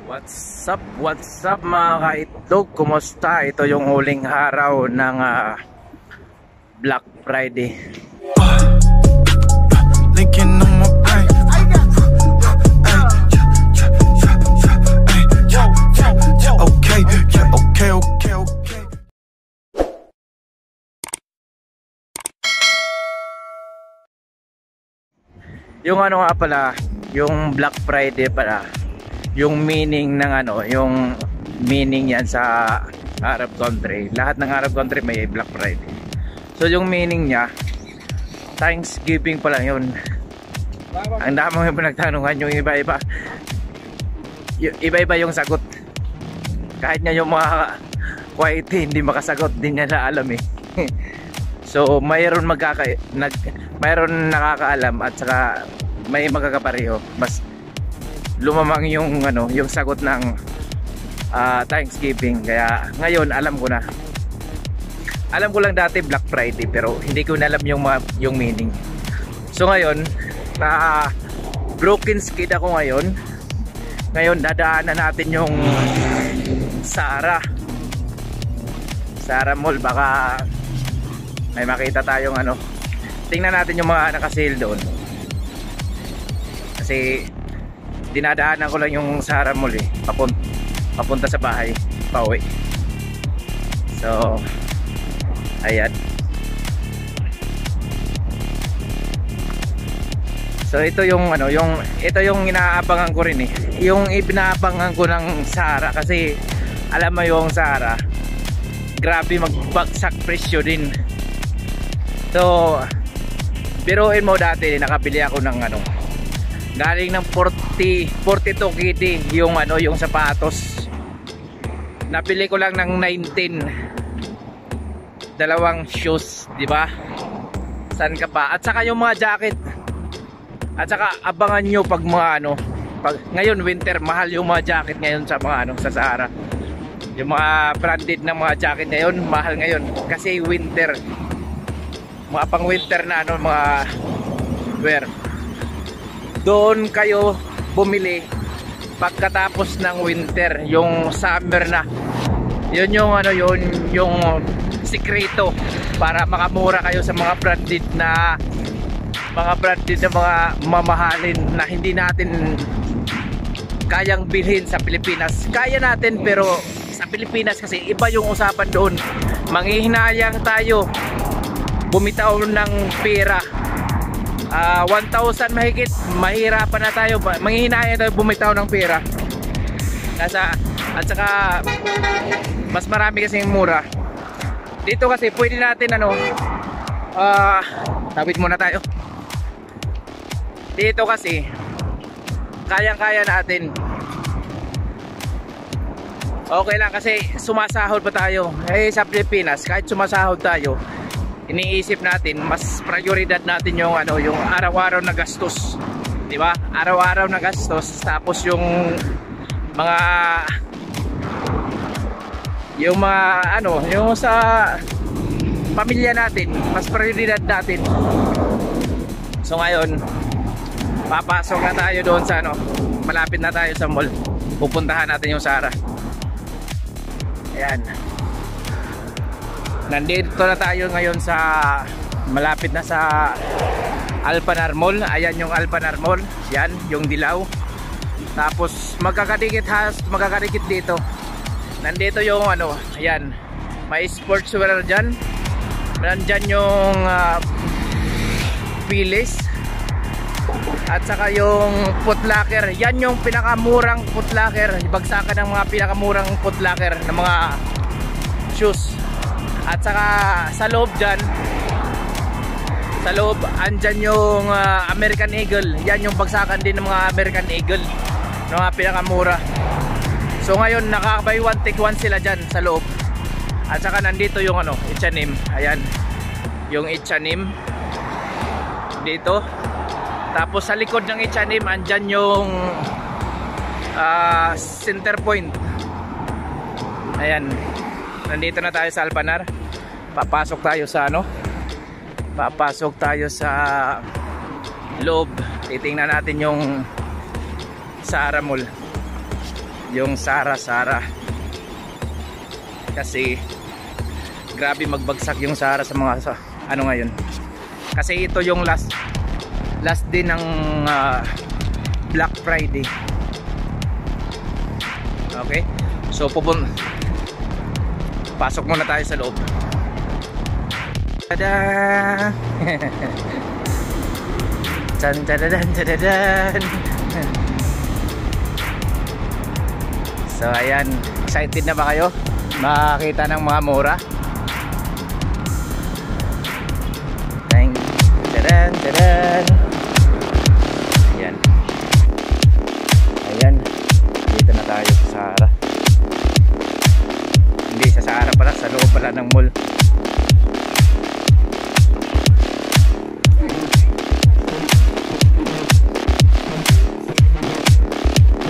What's up mga kaitlog? Kumusta? Ito yung huling araw ng Black Friday. Linking on my brain. Okay. Yung ano nga pala, yung Black Friday pala, yung meaning ng yung meaning yan sa Arab country. Lahat ng Arab country may Black Friday. So yung meaning niya, Thanksgiving pala yun. Ang dami yung pinagtanungan, yung iba-iba. Iba-iba yung sagot. Kahit nga yung mga Kuwaiti hindi makasagot, din niya na alam eh. So mayroon mayroon nakakaalam at saka may magkakapareho. Mas lumamang yung yung sagot ng Thanksgiving. Kaya ngayon alam ko na. Alam ko lang dati Black Friday pero hindi ko na alam yung meaning. So ngayon na broken skid ako ngayon. Ngayon dadaanan natin yung Zara Mall. Baka may makita tayong tingnan natin yung mga naka-sale doon. Kasi dinadaanan ko lang yung Zara Mall eh, papunta sa bahay, pauwi. So ayan. So ito yung ito yung inaabangan ko rin eh. Yung ibinaabangan ko ng Zara kasi alam mo yung Zara, grabe magbagsak presyo din. So biruin mo dati nakabili ako ng galing ng 42 KD yung yung sapatos. Napili ko lang ng 19. Dalawang shoes, di ba? Saan ka pa? At saka yung mga jacket. At saka abangan nyo pag mga pag ngayon winter, mahal yung mga jacket ngayon sa mga sa Zara. Yung mga branded na mga jacket ngayon, mahal ngayon kasi winter. Mga pang winter na mga wear. Doon kayo bumili pagkatapos ng winter, yung summer na. Yun yung yung sikreto para makamura kayo sa mga branded na mga mamahalin na hindi natin kayang bilhin sa Pilipinas. Kaya natin pero sa Pilipinas kasi iba yung usapan doon. Manghihinayang tayo bumitaw ng pera. 1,000 mahigit, mahirapan na tayo. Manghihinayang tayo bumitaw ng pera. At saka mas marami kasing mura. Dito kasi pwede natin tawid muna tayo. Dito kasi kayang-kaya natin. Okay lang kasi sumasahod pa tayo. Sa Pilipinas kahit sumasahod tayo, iniisip natin mas prioridad natin yung yung araw-araw na gastos, di ba? Araw-araw na gastos, tapos yung mga yung sa pamilya natin mas prioridad natin. So ngayon papasok na tayo doon sa malapit na tayo sa mall. Pupuntahan natin yung Zara. Ayan. Nandito na tayo ngayon sa malapit na sa Alpanar Mall. Ayan yung Alpanar Mall. Yan, yung dilaw. Tapos magkakadikit dito. Nandito yung ayan. May sportswear dyan. Nandyan yung Phillies. At saka yung Foot Locker. Yan yung pinakamurang Foot Locker. Bagsakan ng mga pinakamurang Foot Locker ng mga shoes. At saka sa loob dyan, sa loob andyan yung American Eagle. Yan yung bagsakan din ng mga American Eagle, ng mga pinakamura. So ngayon naka-buy one take one sila dyan sa loob. At saka nandito yung H&M. Ayan yung H&M dito. Tapos sa likod ng H&M andyan yung Center Point. Ayan. Nandito na tayo sa Alpanar. Papasok tayo sa papasok tayo sa loob. Titingnan natin yung Zara Mall. yung Sara kasi grabe magbagsak yung Sara sa mga ano ngayon, kasi ito yung last day ng Black Friday. Okay, so pasok muna tayo sa loob. Tada! Chan tadadan tadadan. So ayan, excited na ba kayo makakita ng mga mura? Tadan tadan. Ayan. Ayan. Dito na tayo sa Sara. Hindi sa Sara pala, sa loob pala ng mall.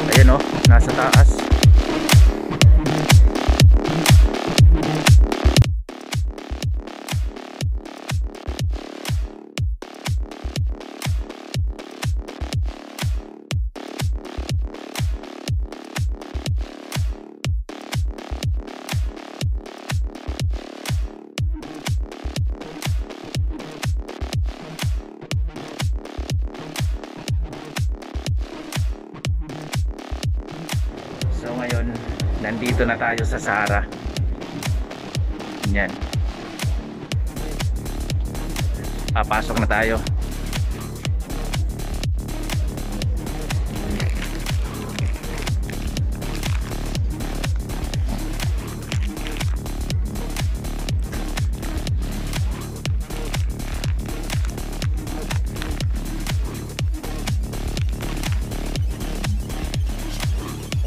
Ayan o, nasa taas. So ngayon, nandito na tayo sa Sara. Yan. Papasok na tayo.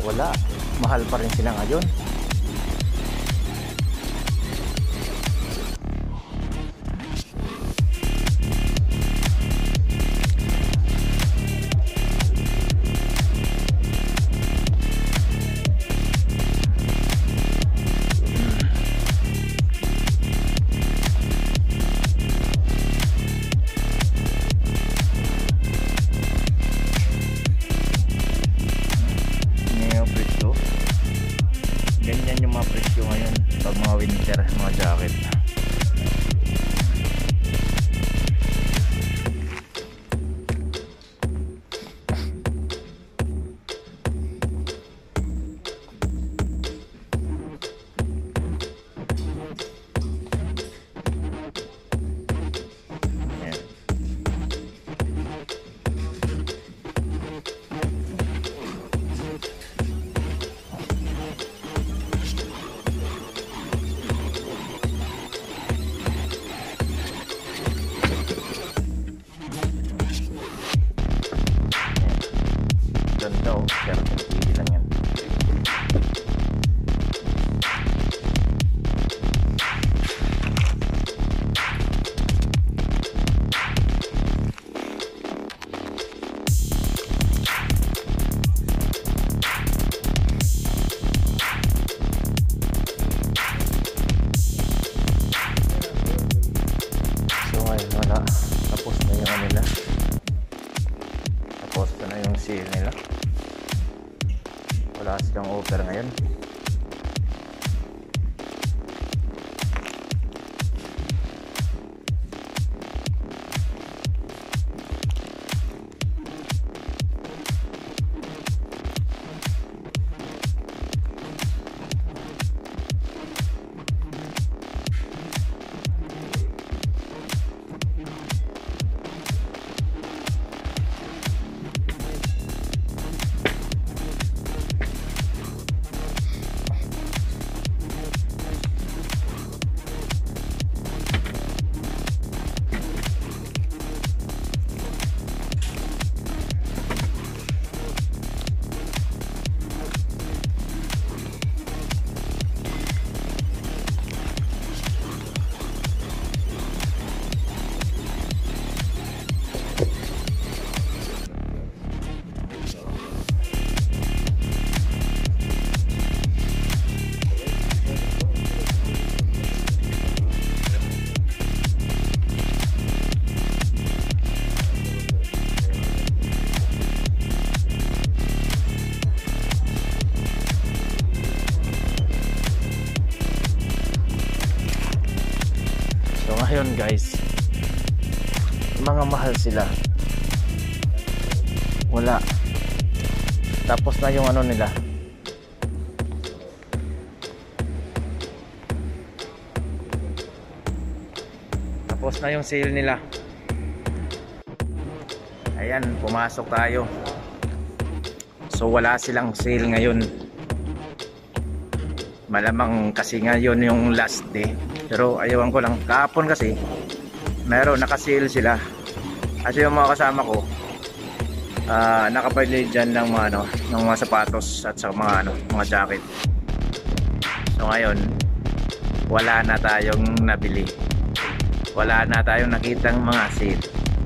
Wala, mahal pa rin sila ngayon. Ganyan yung mga presyo ngayon pag mga winter, mga jacket. Ganda oh, pero pinipili lang yan. So ngayon wala, tapos na yung ano nila, tapos na yung sale nila. Wala silang offer ngayon. guys, mga mahal sila. Wala. Tapos na yung ano nila. Tapos na yung sale nila. Ayan, pumasok tayo. So wala silang sale ngayon. Malamang kasi ngayon yung last day. Pero ayawan ko lang, kahapon kasi meron, naka-sale sila. Kasi yung mga kasama ko nakabili dyan ng mga, ano, ng mga sapatos at sa mga, ano, mga jacket. So ngayon wala na tayong nabili. Wala na tayong nakitang mga sale.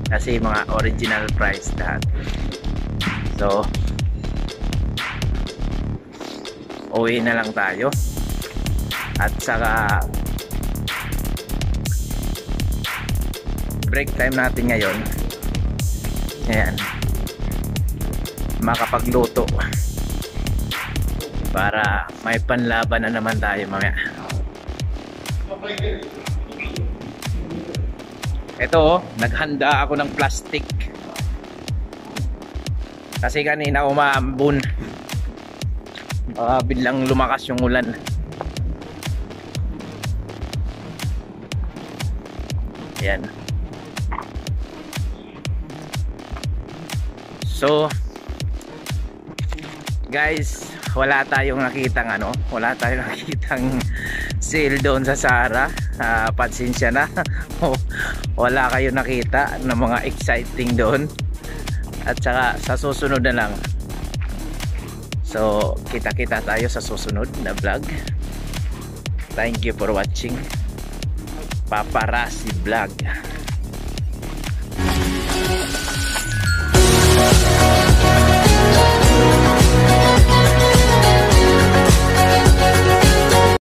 Kasi mga original price lahat. So uwi na lang tayo. At saka break time natin ngayon. Ayan, makapagluto para may panlaban na naman tayo mamaya. Ito oh, naghanda ako ng plastic kasi kanina umaambon, baka biglang lumakas yung ulan. Ayan. So guys, wala tayong nakitang ano, wala tayong nakitang sale doon sa Zara. Pansensya na. Wala kayo nakita ng mga exciting doon. At saka sa susunod na lang. So kita-kita tayo sa susunod na vlog. Thank you for watching. Paparazzi Vlog.